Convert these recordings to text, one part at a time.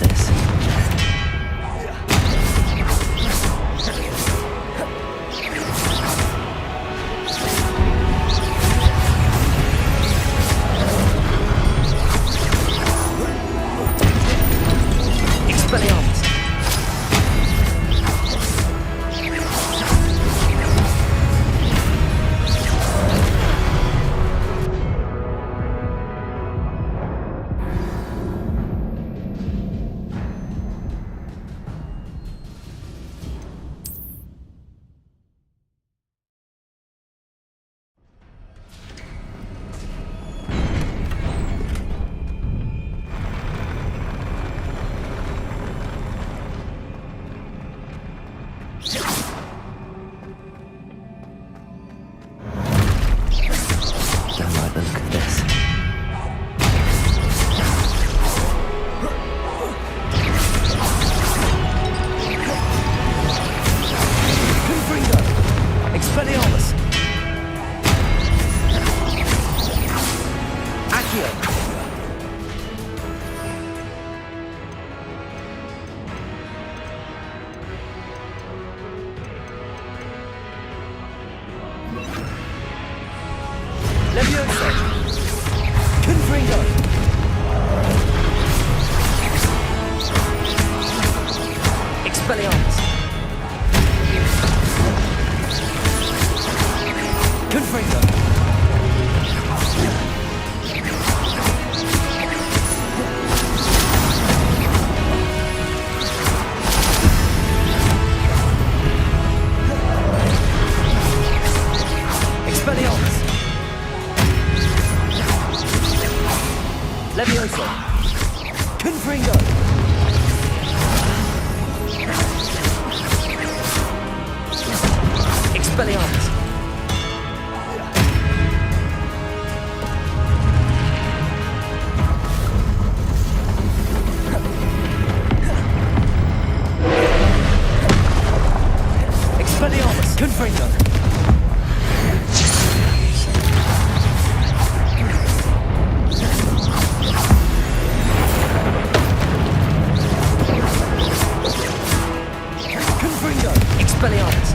at this. Expelliarmus. Don't like the look of this. Confringo! Expelliarmus! Accio! Levioso! Confringo! Expelliarmus! Confringo! Expelliarmus! Levioso! Confringo! Expelliarmus! Expelliarmus! Confringo! Expelliarmus!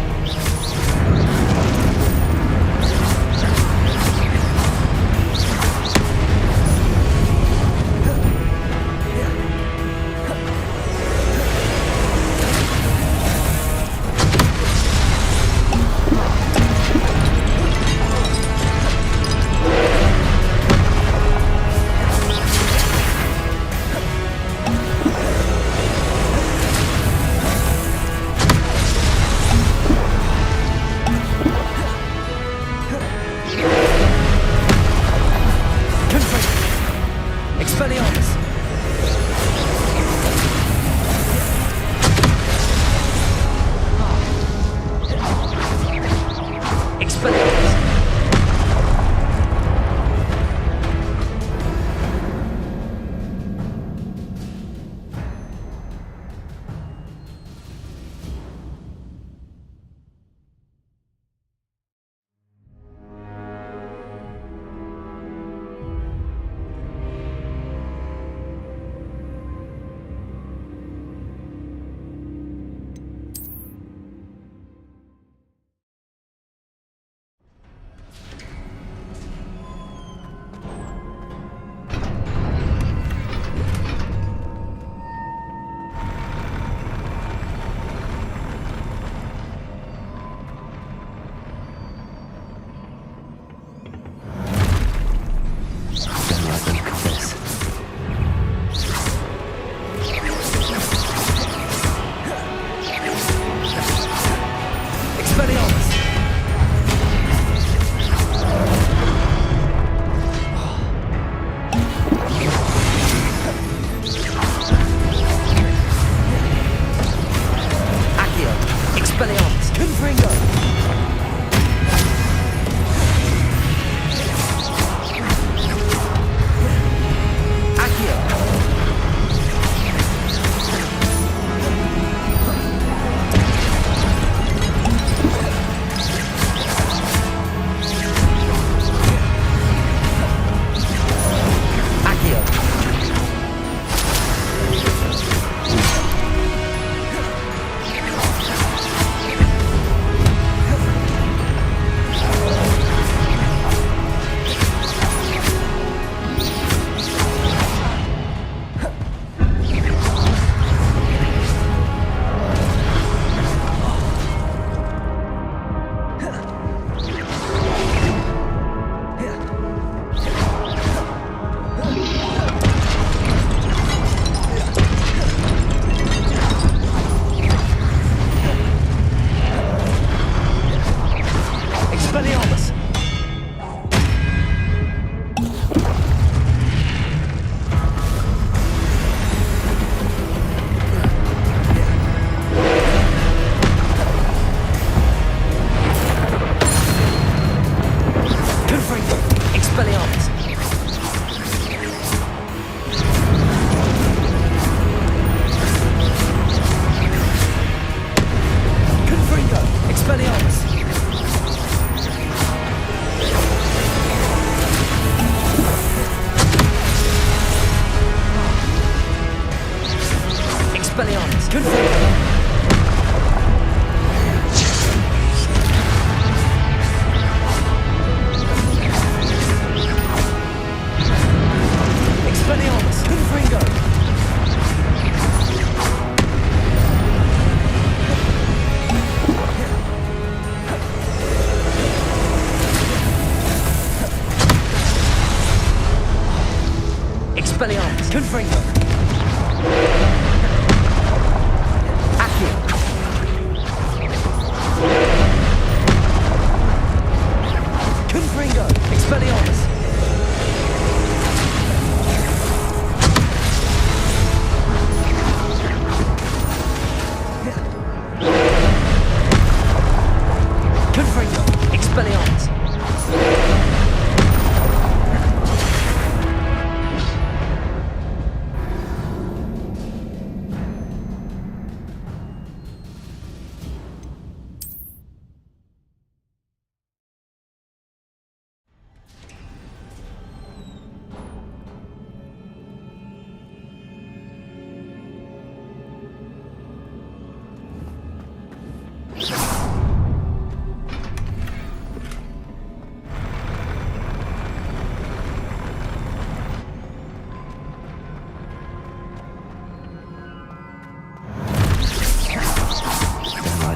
Expelliarmus. Confringo. Expelliarmus. Confringo. Expelliarmus. Confringo. Accio. Confringo. Expelliarmus. Confringo. Expelliarmus.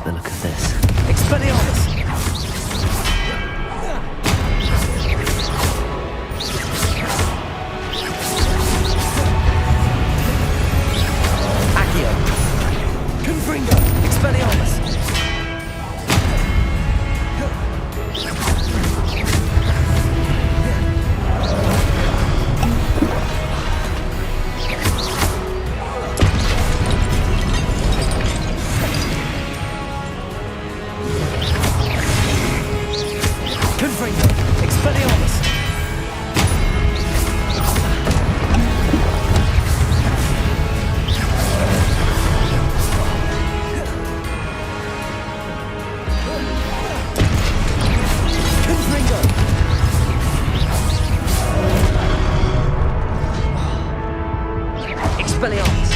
The look of this. Expelliarmus. Accio. Confringo. Expelliarmus. Confringo. Expelliarmus. Confringo. Expelliarmus.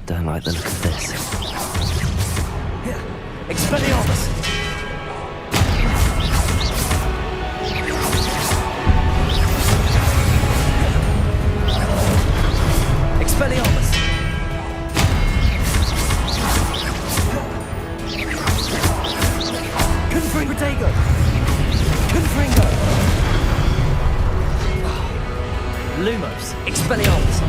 Don't like the look of this. Expelliarmus. Expelliarmus. Confringo. Confringo. Lumos. Expelliarmus.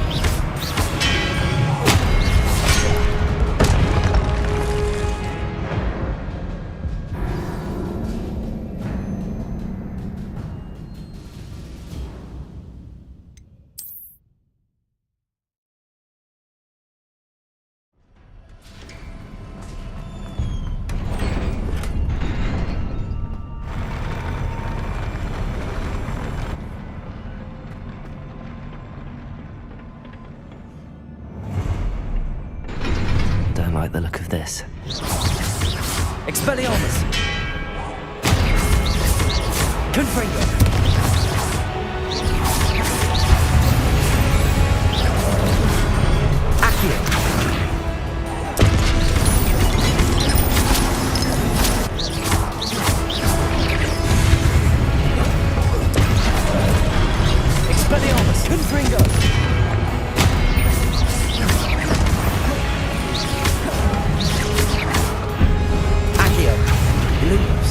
Don't like the look of this. Expelliarmus. Confringo. Accio. Expelliarmus. Confringo. Lumos.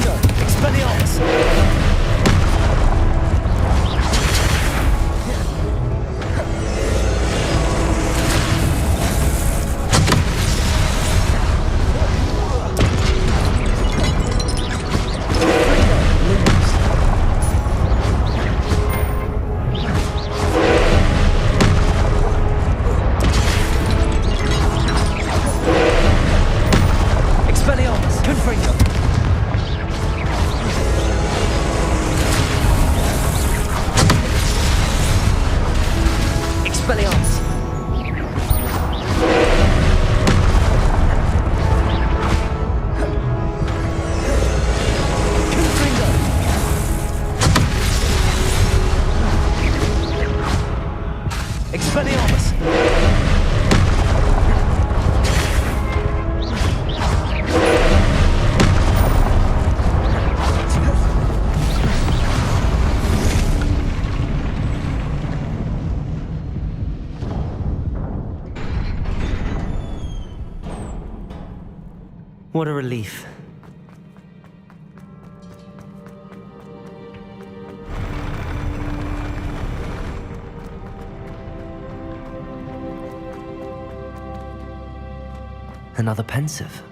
Confringo! Expelliarmus! Expelliarmus! Confringo! Expelliarmus! Confringo! Expelliarmus! What a relief. Another pensive.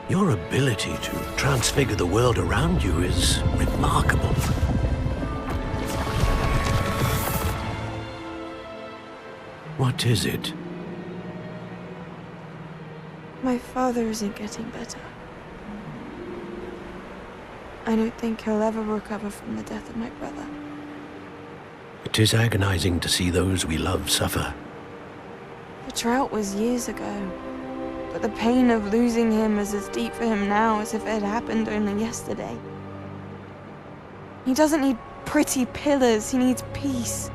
Your ability to transfigure the world around you is remarkable. What is it? My father isn't getting better. I don't think he'll ever recover from the death of my brother. It is agonizing to see those we love suffer. The drought was years ago, but the pain of losing him is as deep for him now as if it had happened only yesterday. He doesn't need pretty pillars, he needs peace.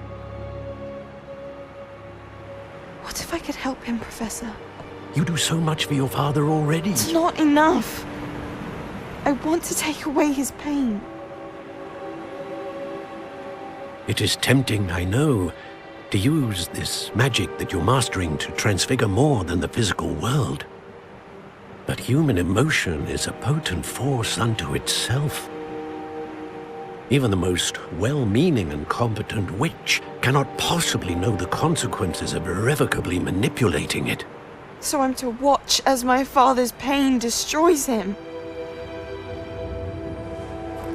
What if I could help him, Professor? You do so much for your father already. It's not enough. I want to take away his pain. It is tempting, I know, to use this magic that you're mastering to transfigure more than the physical world. But human emotion is a potent force unto itself. Even the most well-meaning and competent witch cannot possibly know the consequences of irrevocably manipulating it. So I'm to watch as my father's pain destroys him.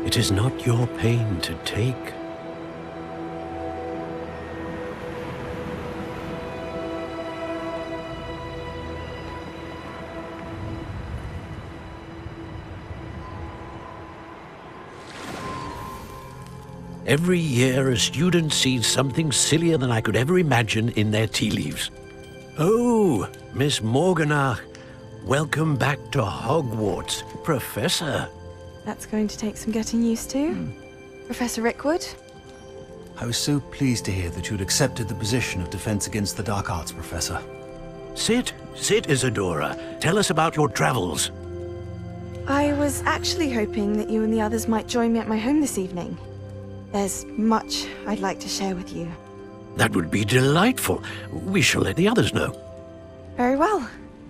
It is not your pain to take. Every year, a student sees something sillier than I could ever imagine in their tea leaves. Oh, Miss Morganach, welcome back to Hogwarts, Professor. That's going to take some getting used to. Professor Rickwood? I was so pleased to hear that you'd accepted the position of Defense Against the Dark Arts, Professor. Sit, Isadora. Tell us about your travels. I was actually hoping that you and the others might join me at my home this evening. There's much I'd like to share with you. That would be delightful. We shall let the others know. Very well.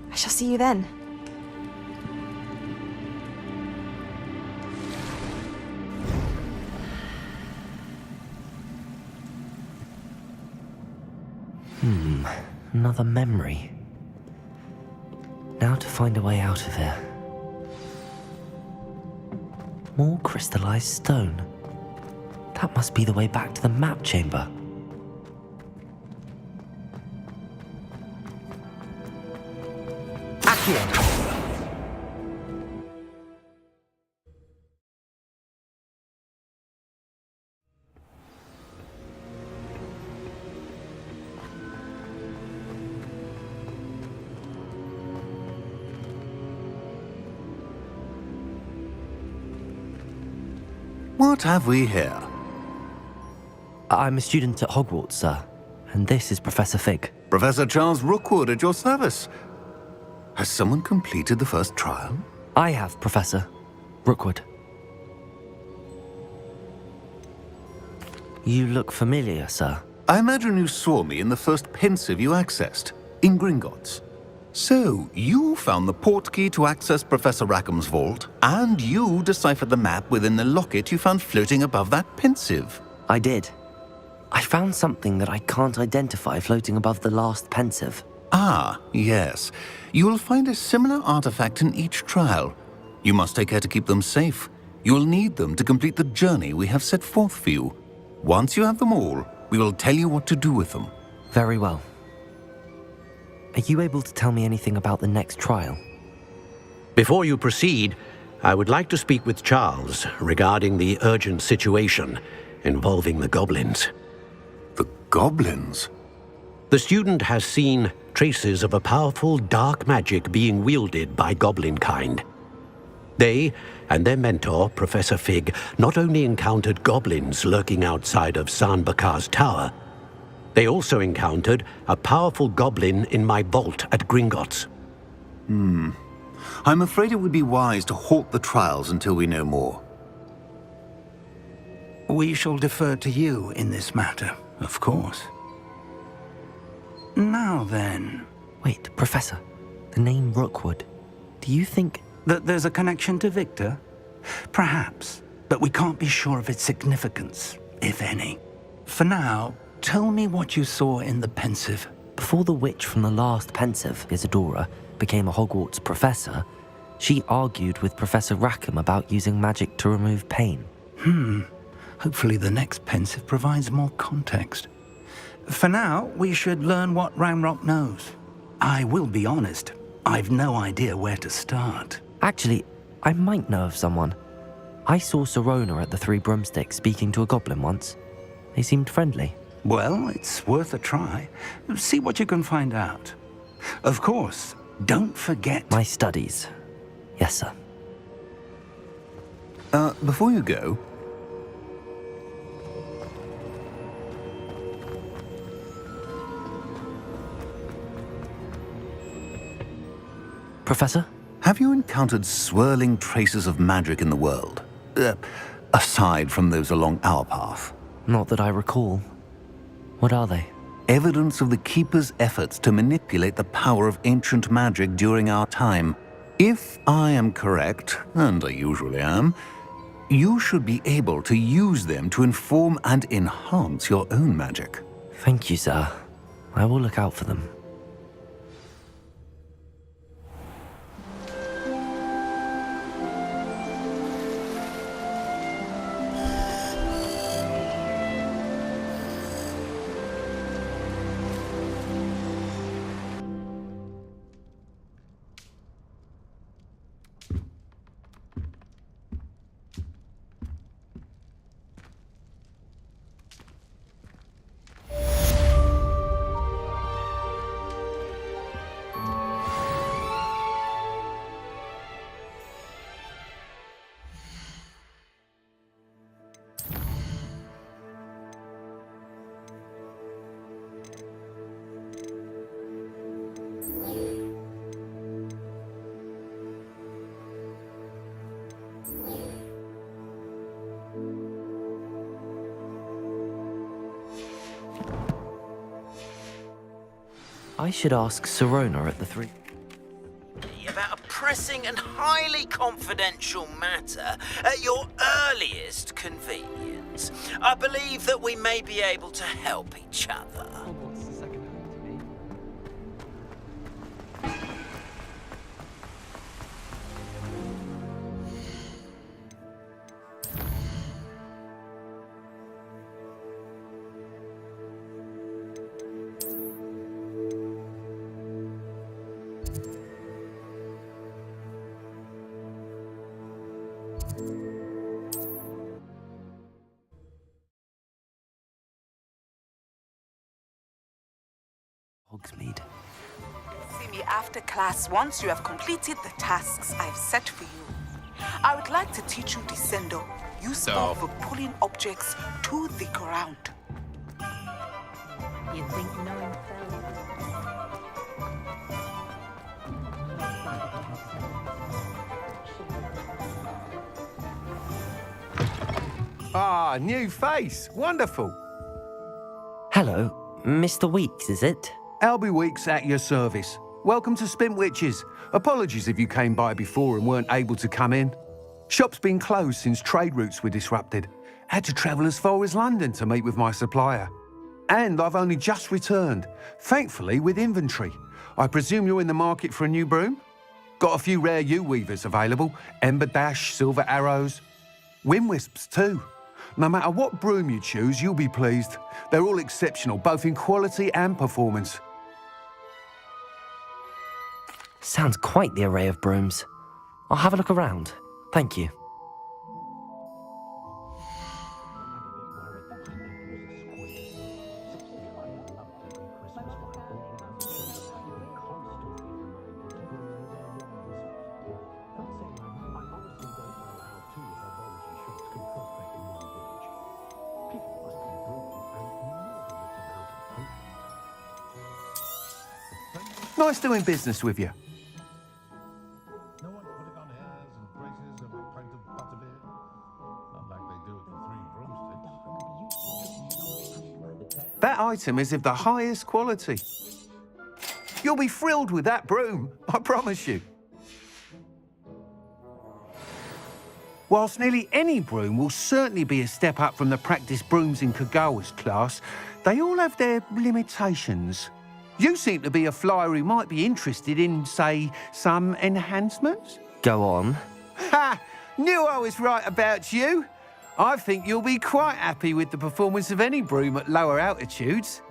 I shall see you then. Another memory. Now to find a way out of here. More crystallized stone. That must be the way back to the map chamber. Accio! What have we here? I'm a student at Hogwarts, sir. And this is Professor Fig. Professor Charles Rookwood at your service. Has someone completed the first trial? I have, Professor Rookwood. You look familiar, sir. I imagine you saw me in the first pensive you accessed, in Gringotts. So, you found the portkey to access Professor Rackham's vault, and you deciphered the map within the locket you found floating above that pensive. I did. I found something that I can't identify floating above the last pensive. Ah, yes. You will find a similar artifact in each trial. You must take care to keep them safe. You will need them to complete the journey we have set forth for you. Once you have them all, we will tell you what to do with them. Very well. Are you able to tell me anything about the next trial? Before you proceed, I would like to speak with Charles regarding the urgent situation involving the goblins. The goblins? The student has seen traces of a powerful dark magic being wielded by goblin kind. They and their mentor, Professor Fig, not only encountered goblins lurking outside of San Bakar's tower, they also encountered a powerful goblin in my vault at Gringotts. I'm afraid it would be wise to halt the trials until we know more. We shall defer to you in this matter, of course. Now then, Wait, Professor. The name Rookwood. Do you think... that there's a connection to Victor? Perhaps, but we can't be sure of its significance, if any. For now, tell me what you saw in the pensive. Before the witch from the last pensive, Isadora, became a Hogwarts professor, she argued with Professor Rackham about using magic to remove pain. Hopefully the next pensive provides more context. For now, we should learn what Ranrock knows. I will be honest, I've no idea where to start. Actually, I might know of someone. I saw Sirona at the Three Broomsticks speaking to a goblin once. They seemed friendly. Well, it's worth a try. See what you can find out. Of course, don't forget... My studies. Yes, sir. Before you go, Professor? have you encountered swirling traces of magic in the world? Aside from those along our path. Not that I recall. What are they? Evidence of the Keeper's efforts to manipulate the power of ancient magic during our time. If I am correct, and I usually am, you should be able to use them to inform and enhance your own magic. Thank you, sir. I will look out for them. I should ask Sirona at the Three... About a pressing and highly confidential matter at your earliest convenience. I believe that we may be able to help each other. Hogsmeade. See me after class once you have completed the tasks I've set for you. I would like to teach you Descendo. useful for pulling objects to the ground. You think knowing Ah, new face. Wonderful. Hello, Mr. Weeks, is it? Albie Weeks at your service. Welcome to Spintwitches. Apologies if you came by before and weren't able to come in. Shop's been closed since trade routes were disrupted. Had to travel as far as London to meet with my supplier. And I've only just returned, thankfully with inventory. I presume you're in the market for a new broom? Got a few rare U-weavers available. Ember Dash, Silver Arrows. Wind Wisps too. No matter what broom you choose, you'll be pleased. They're all exceptional, both in quality and performance. Sounds quite the array of brooms. I'll have a look around. Thank you. Nice doing business with you. No one putting on hairs and braces over a pint of butterbeer. Not like they do at the Three Broomsticks. That item is of the highest quality. You'll be thrilled with that broom, I promise you. Whilst nearly any broom will certainly be a step up from the practice brooms in Kagawa's class, they all have their limitations. You seem to be a flyer who might be interested in, say, some enhancements? Go on. Ha! Knew I was right about you. I think you'll be quite happy with the performance of any broom at lower altitudes.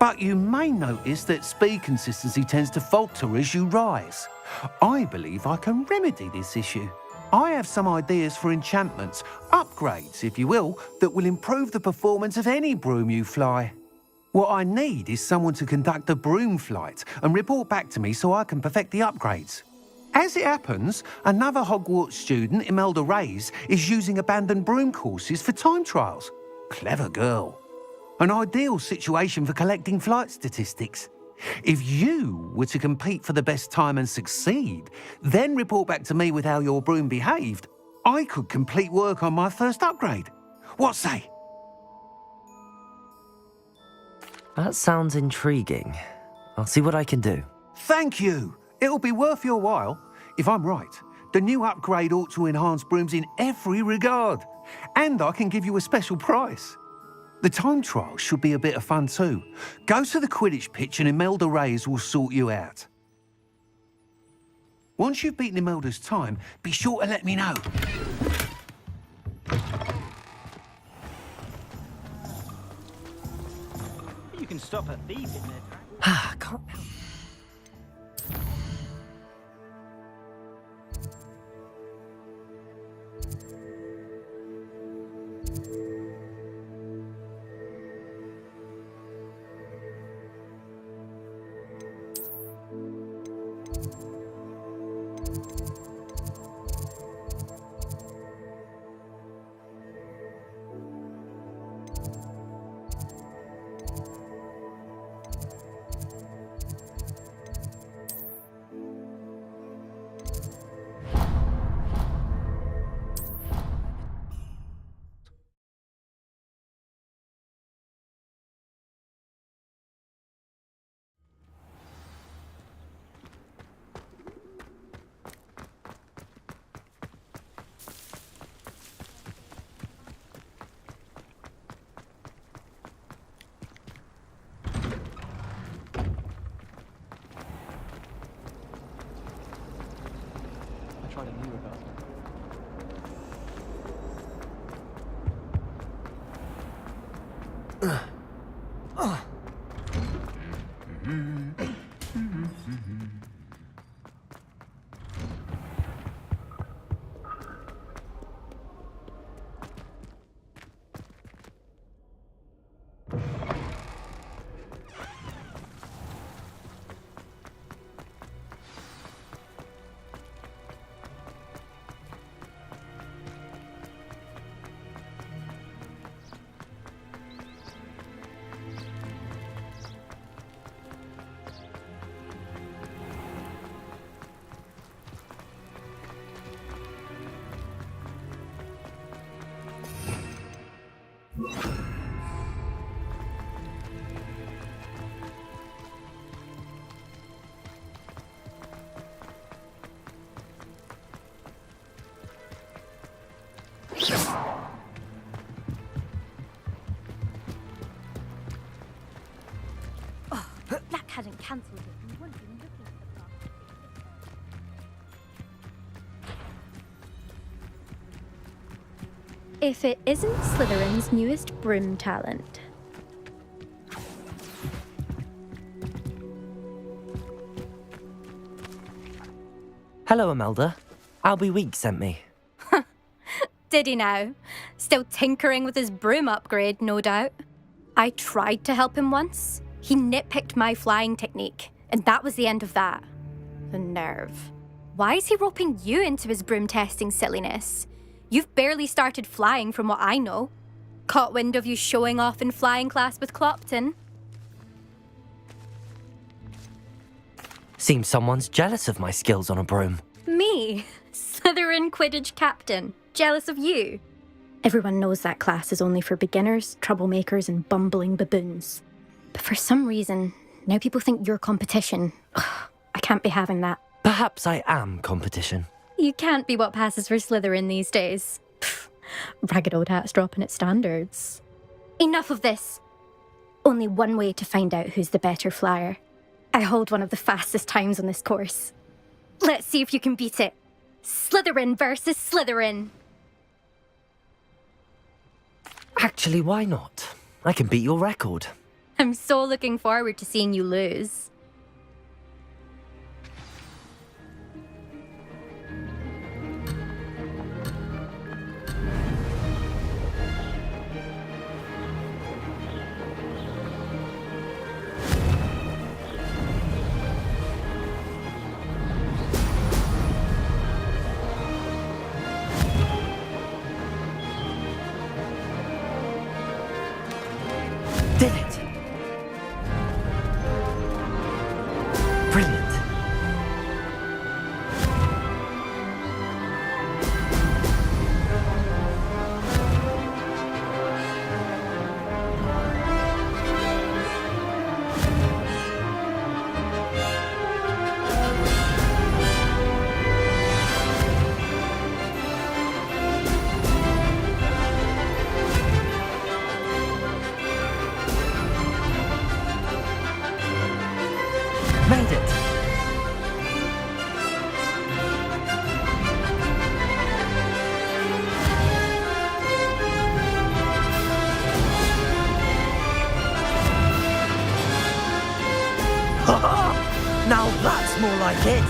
But you may notice that speed consistency tends to falter as you rise. I believe I can remedy this issue. I have some ideas for enchantments, upgrades, if you will, that will improve the performance of any broom you fly. What I need is someone to conduct a broom flight and report back to me so I can perfect the upgrades. As it happens, another Hogwarts student, Imelda Reyes, is using abandoned broom courses for time trials. Clever girl. An ideal situation for collecting flight statistics. If you were to compete for the best time and succeed, then report back to me with how your broom behaved, I could complete work on my first upgrade. What say? That sounds intriguing. I'll see what I can do. Thank you. It'll be worth your while. If I'm right, the new upgrade ought to enhance brooms in every regard. And I can give you a special price. The time trial should be a bit of fun too. Go to the Quidditch pitch and Imelda Reyes will sort you out. Once you've beaten Imelda's time, be sure to let me know. You can stop a thief in there. Ah, can't help. cancelled it. You weren't even looking at the past. If it isn't Slytherin's newest broom talent. Hello, Imelda. Albie Weeks sent me. Did he now? Still tinkering with his broom upgrade, no doubt. I tried to help him once. He nitpicked my flying technique, and that was the end of that. The nerve. Why is he roping you into his broom testing silliness? You've barely started flying from what I know. Caught wind of you showing off in flying class with Clopton. Seems someone's jealous of my skills on a broom. Me? Slytherin Quidditch captain. Jealous of you? Everyone knows that class is only for beginners, troublemakers, and bumbling baboons. But for some reason, now people think you're competition. Ugh, I can't be having that. Perhaps I am competition. You can't be what passes for Slytherin these days. Pfft, ragged old hat's dropping its standards. Enough of this. Only one way to find out who's the better flyer. I hold one of the fastest times on this course. Let's see if you can beat it. Slytherin versus Slytherin. Actually, why not? I can beat your record. I'm so looking forward to seeing you lose. Did it! Brilliant. Made it! Now that's more like it!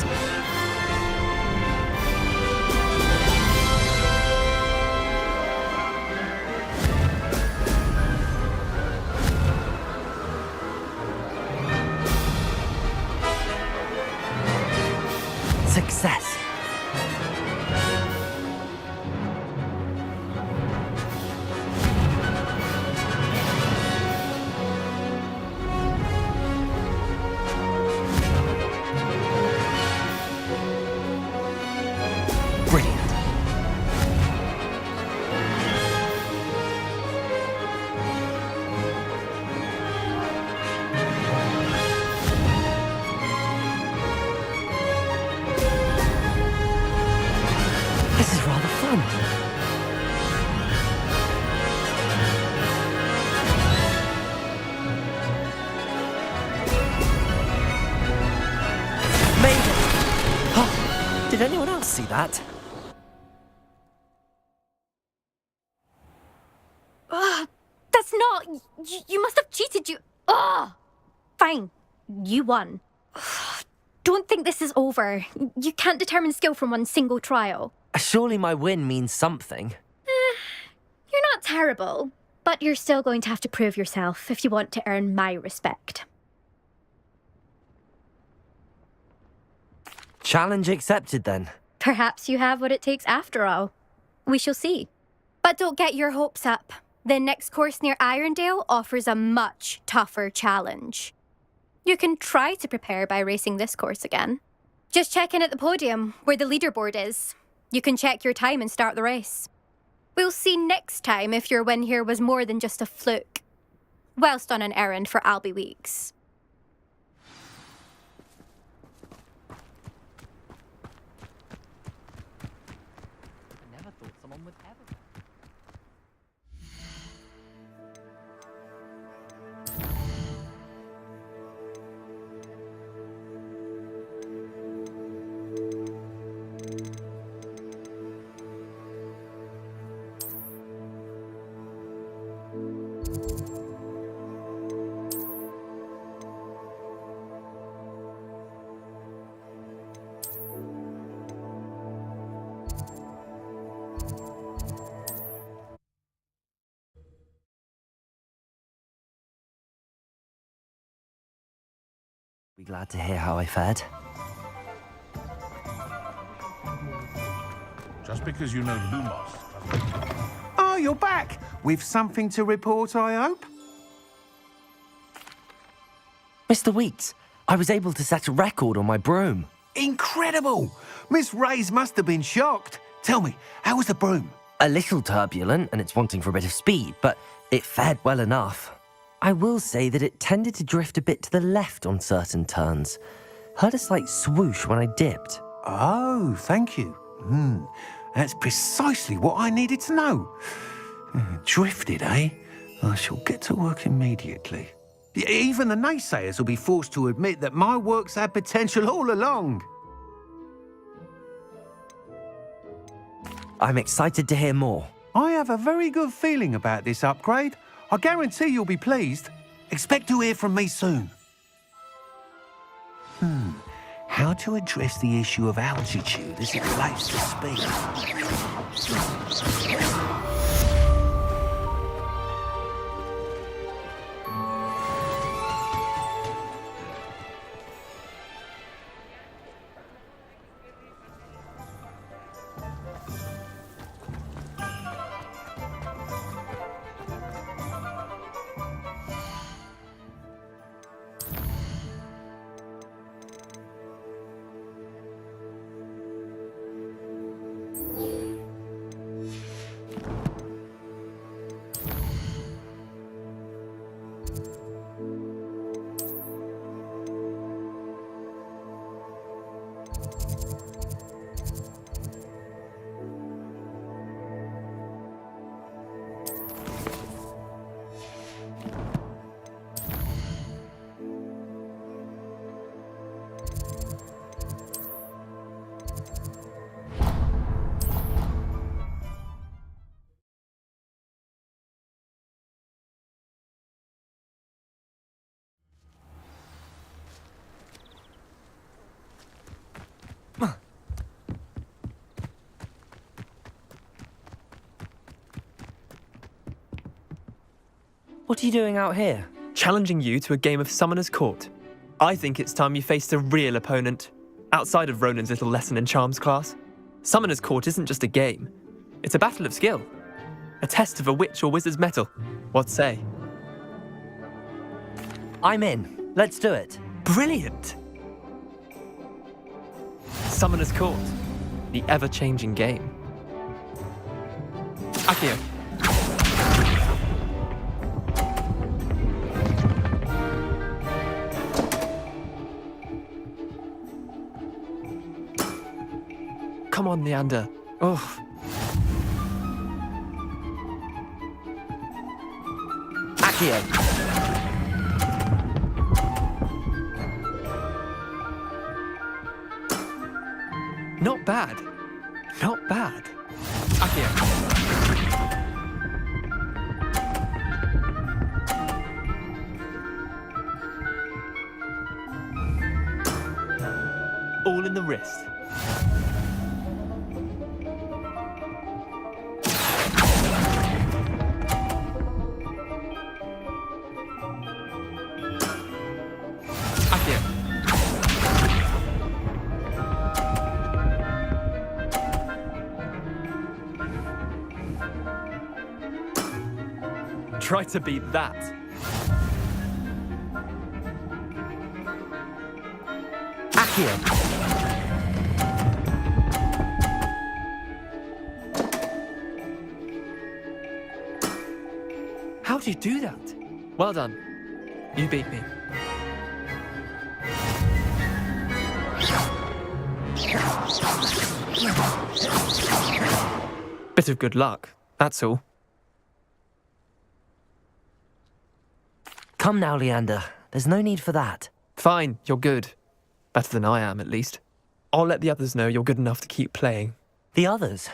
Success! Brilliant. This is rather fun. Made it! Oh, did anyone else see that? That's not... You must have cheated, you... Fine. You won. Don't think this is over. You can't determine skill from one single trial. Surely my win means something. You're not terrible, but you're still going to have to prove yourself if you want to earn my respect. Challenge accepted then. Perhaps you have what it takes after all. We shall see. But don't get your hopes up. The next course near Irondale offers a much tougher challenge. You can try to prepare by racing this course again. Just check in at the podium, where the leaderboard is. You can check your time and start the race. We'll see next time if your win here was more than just a fluke, whilst on an errand for Albie Weeks. I never thought someone would ever... Be glad to hear how I fared. Just because you know Lumos doesn't... Oh, you're back! With something to report, I hope? Mr. Weeks, I was able to set a record on my broom. Incredible! Miss Ray's must have been shocked. Tell me, how was the broom? A little turbulent and it's wanting for a bit of speed, but it fared well enough. I will say that it tended to drift a bit to the left on certain turns. Heard a slight swoosh when I dipped. Oh, thank you. That's precisely what I needed to know. Drifted, eh? I shall get to work immediately. Even the naysayers will be forced to admit that my work's had potential all along. I'm excited to hear more. I have a very good feeling about this upgrade. I guarantee you'll be pleased. Expect to hear from me soon. How to address the issue of altitude as it relates to speed? What are you doing out here? Challenging you to a game of Summoner's Court. I think it's time you faced a real opponent, outside of Ronan's little lesson in charms class. Summoner's Court isn't just a game. It's a battle of skill. A test of a witch or wizard's mettle. What say? I'm in. Let's do it. Brilliant! Summoner's Court. The ever-changing game. Accio. Come on, Leander. Oh. Accio. Not bad. Not bad. Accio. All in the wrist. Try to beat that. Accio. How do you do that? Well done. You beat me. Bit of good luck, that's all. Come now, Leander. There's no need for that. Fine, you're good. Better than I am, at least. I'll let the others know you're good enough to keep playing. The others?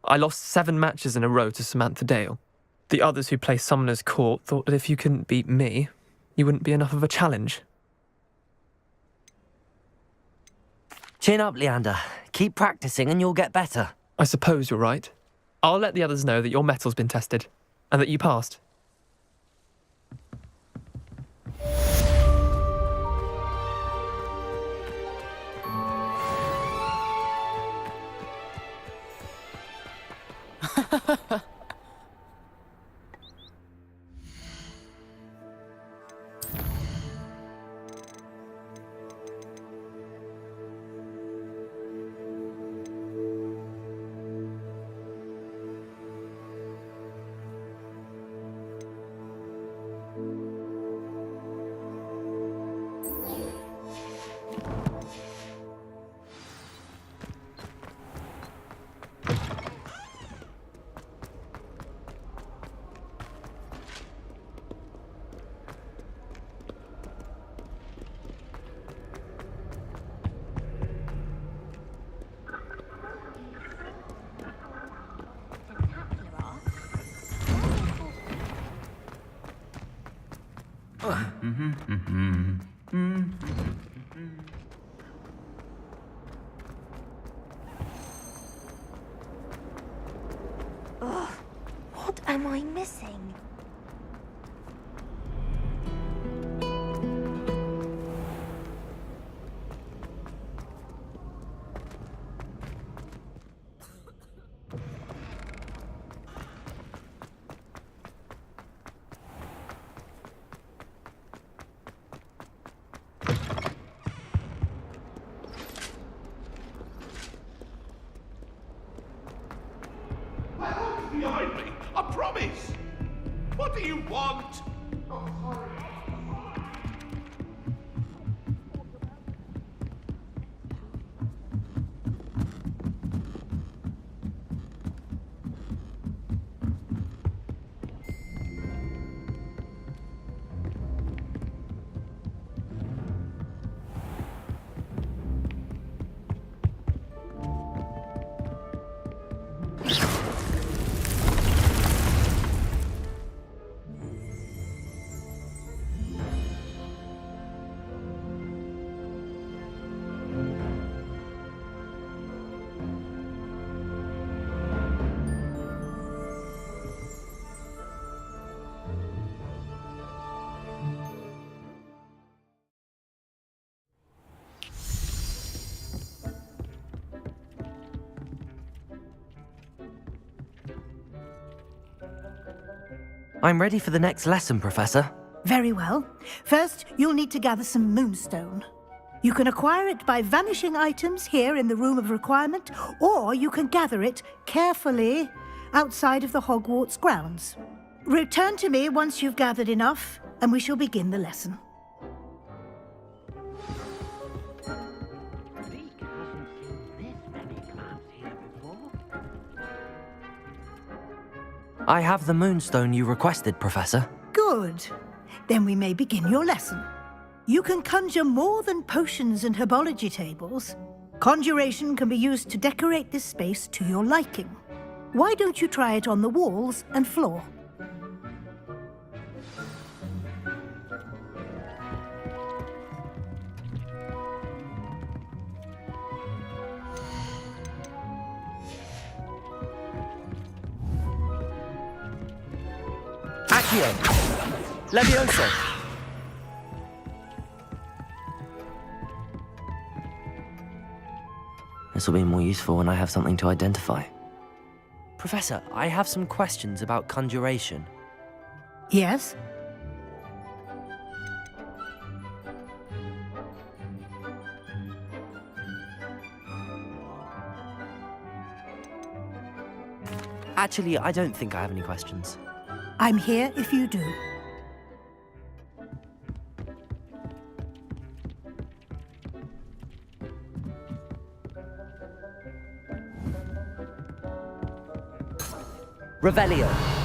I lost 7 matches in a row to Samantha Dale. The others who play Summoner's Court thought that if you couldn't beat me, you wouldn't be enough of a challenge. Chin up, Leander. Keep practicing and you'll get better. I suppose you're right. I'll let the others know that your metal's been tested, and that you passed. Ugh, what am I missing? Behind me, I promise! What do you want? I'm ready for the next lesson, Professor. Very well. First, you'll need to gather some moonstone. You can acquire it by vanishing items here in the Room of Requirement, or you can gather it carefully outside of the Hogwarts grounds. Return to me once you've gathered enough, and we shall begin the lesson. I have the moonstone you requested, Professor. Good. Then we may begin your lesson. You can conjure more than potions and herbology tables. Conjuration can be used to decorate this space to your liking. Why don't you try it on the walls and floor? Accio! Levioso! This will be more useful when I have something to identify. Professor, I have some questions about conjuration. Yes? Actually, I don't think I have any questions. I'm here if you do. Revelio.